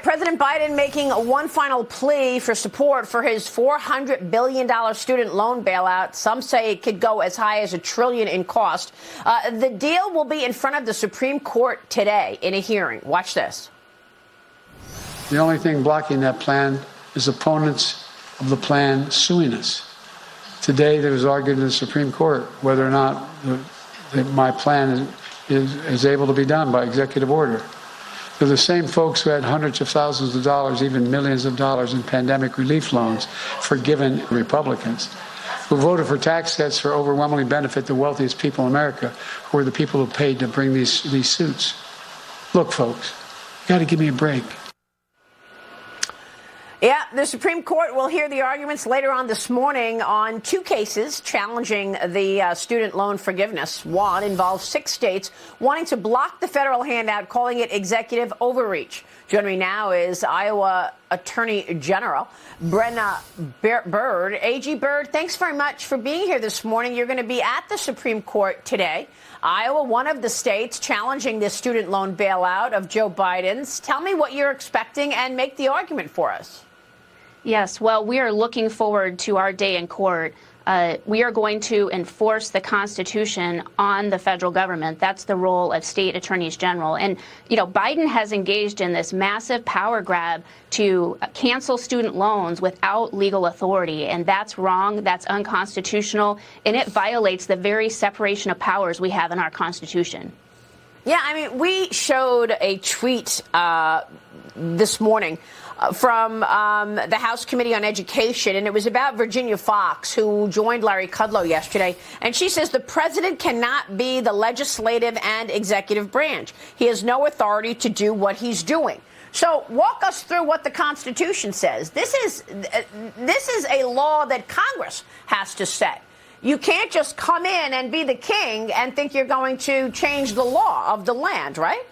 President Biden making one final plea for support for his $400 billion student loan bailout. Some say it could go as high as $1 trillion in cost. The deal will be in front of the Supreme Court today in a hearing. Watch this. The only thing blocking that plan is opponents of the plan suing us. Today, there was argued in the Supreme Court whether or not my plan is able to be done by executive order. They're the same folks who had hundreds of thousands of dollars, even millions of dollars in pandemic relief loans forgiven Republicans, who voted for tax cuts for overwhelmingly benefit the wealthiest people in America, who are the people who paid to bring these suits. Look, folks, you got to give me a break. Yeah, the Supreme Court will hear the arguments later on this morning on two cases challenging the student loan forgiveness. One involves 6 states wanting to block the federal handout, calling it executive overreach. Joining me now is Iowa Attorney General Brenna Bird. AG Bird, thanks very much for being here this morning. You're going to be at the Supreme Court today. Iowa, one of the states challenging this student loan bailout of Joe Biden's. Tell me what you're expecting and make the argument for us. Yes, well, we are looking forward to our day in court. We are going to enforce the Constitution on the federal government. That's the role of state attorneys general. And, you know, Biden has engaged in this massive power grab to cancel student loans without legal authority. And that's wrong. That's unconstitutional. And it violates the very separation of powers we have in our Constitution. Yeah, I mean, we showed a tweet this morning from the House Committee on Education, and it was about Virginia Fox, who joined Larry Kudlow yesterday. And she says the president cannot be the legislative and executive branch. He has no authority to do what he's doing. So walk us through what the Constitution says. This is a law that Congress has to set. You can't just come in and be the king and think you're going to change the law of the land, right?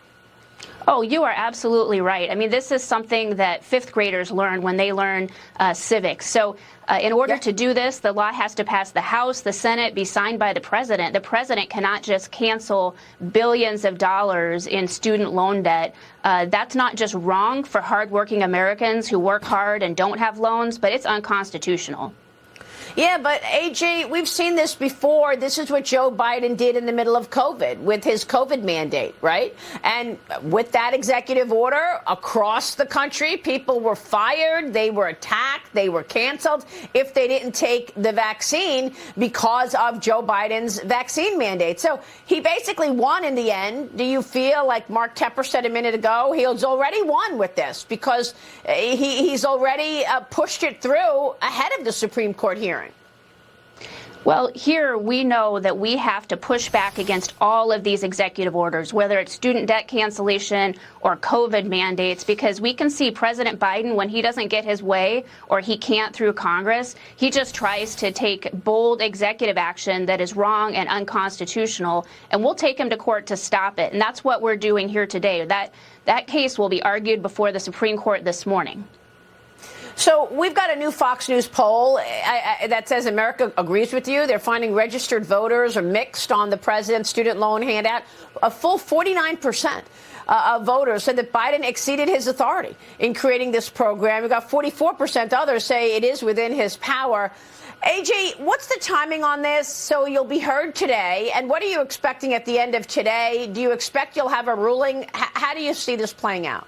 Oh, you are absolutely right. I mean, this is something that fifth graders learn when they learn civics. So in order to do this, the law has to pass the House, the Senate, be signed by the president. The president cannot just cancel billions of dollars in student loan debt. That's not just wrong for hardworking Americans who work hard and don't have loans, but it's unconstitutional. Yeah, but AJ, we've seen this before. This is what Joe Biden did in the middle of COVID with his COVID mandate, right? And with that executive order across the country, people were fired, they were attacked, they were canceled if they didn't take the vaccine because of Joe Biden's vaccine mandate. So he basically won in the end. Do you feel like Mark Tepper said a minute ago, he's already won with this because he's already pushed it through ahead of the Supreme Court hearing? Well, here we know that we have to push back against all of these executive orders, whether it's student debt cancellation or COVID mandates, because we can see President Biden, when he doesn't get his way or he can't through Congress, he just tries to take bold executive action that is wrong and unconstitutional, and we'll take him to court to stop it. And that's what we're doing here today. That case will be argued before the Supreme Court this morning. So we've got a new Fox News poll that says America agrees with you. They're finding registered voters are mixed on the president's student loan handout. A full 49% of voters said that Biden exceeded his authority in creating this program. We've got 44% others say it is within his power. AJ, what's the timing on this? So you'll be heard today. And what are you expecting at the end of today? Do you expect you'll have a ruling? How do you see this playing out?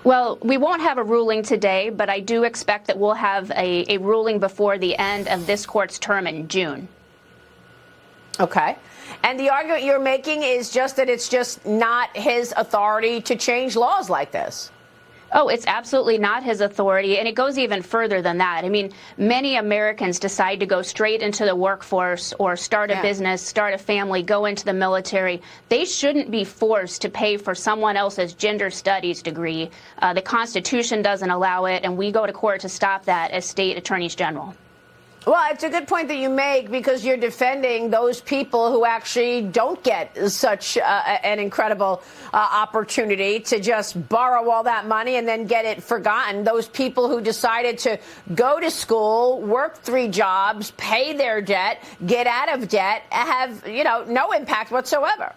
Well, we won't have a ruling today, but I do expect that we'll have a ruling before the end of this court's term in June. Okay. And the argument you're making is just that it's just not his authority to change laws like this. Oh, it's absolutely not his authority, and it goes even further than that. I mean, many Americans decide to go straight into the workforce or start a business, start a family, go into the military. They shouldn't be forced to pay for someone else's gender studies degree. The Constitution doesn't allow it, and we go to court to stop that as state attorneys general. Well, it's a good point that you make because you're defending those people who actually don't get such an incredible opportunity to just borrow all that money and then get it forgotten. Those people who decided to go to school, work 3 jobs, pay their debt, get out of debt, have, no impact whatsoever.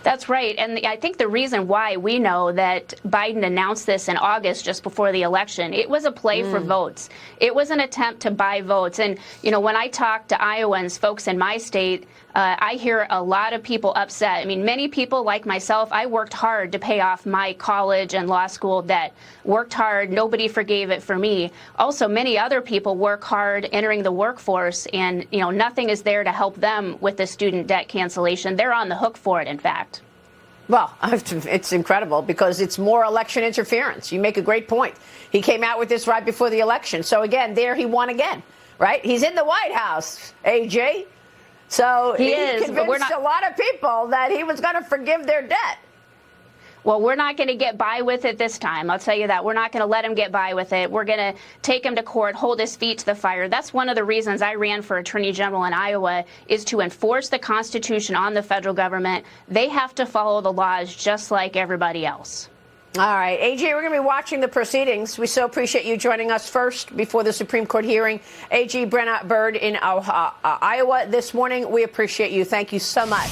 That's right. And I think the reason why we know that Biden announced this in August, just before the election, it was a play for votes. It was an attempt to buy votes. And, you know, when I talk to Iowans, folks in my state, I hear a lot of people upset. I mean, many people like myself, I worked hard to pay off my college and law school debt. Worked hard. Nobody forgave it for me. Also, many other people work hard entering the workforce, and, you know, nothing is there to help them with the student debt cancellation. They're on the hook for it, in fact. Well, it's incredible because it's more election interference. You make a great point. He came out with this right before the election. So, again, there he won again, right? He's in the White House, AJ. So he convinced a lot of people that he was going to forgive their debt. Well, we're not going to get by with it this time. I'll tell you that. We're not going to let him get by with it. We're going to take him to court, hold his feet to the fire. That's one of the reasons I ran for Attorney General in Iowa, is to enforce the Constitution on the federal government. They have to follow the laws just like everybody else. All right, AJ, we're going to be watching the proceedings. We so appreciate you joining us first before the Supreme Court hearing. AG Brenna Bird in Iowa this morning. We appreciate you. Thank you so much.